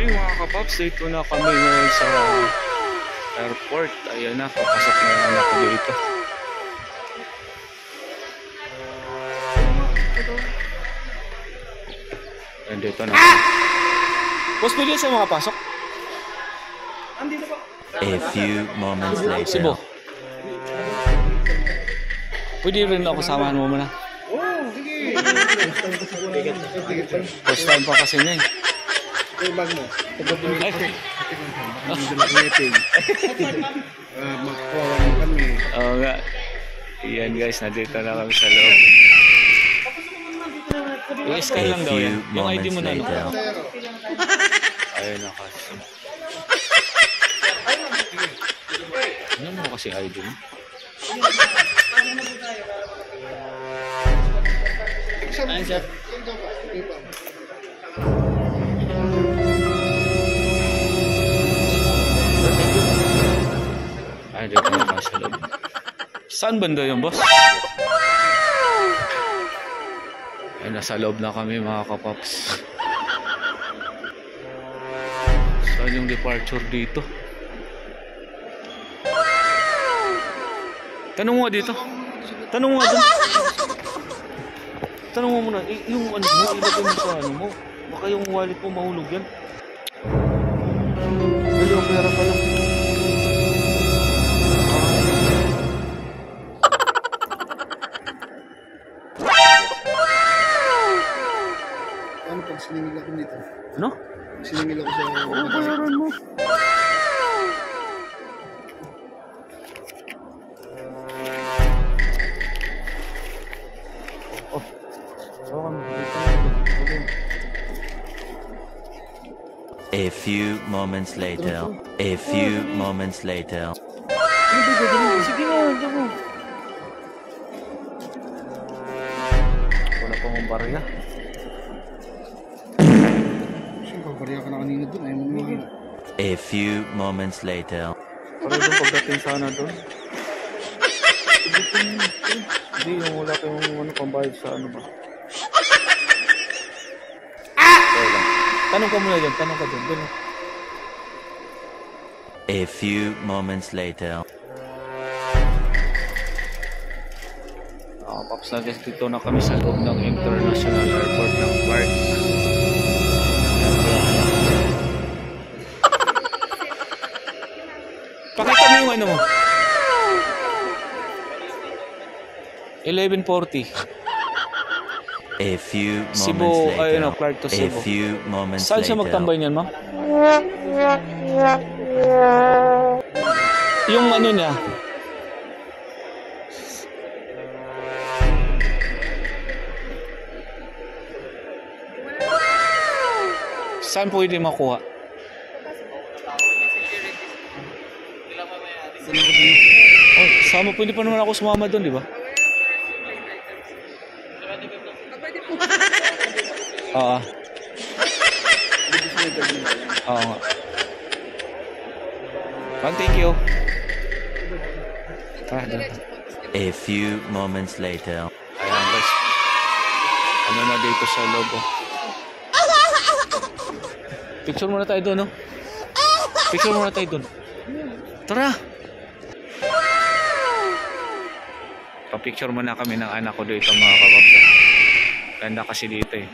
Hey mga kapaps, dito na kami ngayon sa airport. Ayan na, papasok na yung anak ko dito. Ayan, dito na. Boss, pwede sa mga pasok? A few moments later. Sibo. Pwede rin ako samahan mo muna. Sige. First time pa kasi niya eh. Ito yung bag mo. Ay, Makakuha mo kami. oo nga. Ayan guys, nandito na kami sa loob. I-scan lang A daw yan. few Yung ID mo moments na. No? later. Ayun na kasi. Ano mo kasi ID mo? Ayun sir. Ay, dito na kami sa loob. Saan banda yung boss? Ay, nasa loob na kami mga kapaps. Saan yung departure dito? Tanong mo nga dito. Tanong mo nga dun. Tanong mo muna. Yung ano mo, ilagay mo sa ano mo. Baka yung wallet mo mahulog yan. Dali yung pera pala. Ano pag siningil ako dito? Ano? Siningil ako sa... Oo, bayaran mo. A few moments later. A few moments later. Sige na, ito mo. Wala pa mong barya. Siyempre, bariya ka na kanina doon. Ayaw mo naman. A few moments later. Parang doon pagdating sana doon. Hindi, yung wala kayong ano, pambayad sa ano ba. Okay lang. Tanong ka muna dyan, tanong ka dyan. Doon. A few moments later. Paps na dito na kami sa loob ng International Airport ng Clark. Pakita mo yung ano mo. 11:40. A few Cebu, moments later. ayun o, Clark to A Cebu. few moments Saan siya later. magtambay niyan, ma'am? Yung ano niya. Saan pwede makuha? Oh, sama pwede pa naman ako sumama doon, di ba? Oo. Oo nga. Thank you. Tara, doon. A few moments later. Ayan guys. Ano na dito sa loob oh. Picture muna tayo doon, no? Picture muna tayo doon. Tara! Pa-picture muna kami ng anak ko dito mga kapaps. Ganda kasi dito eh.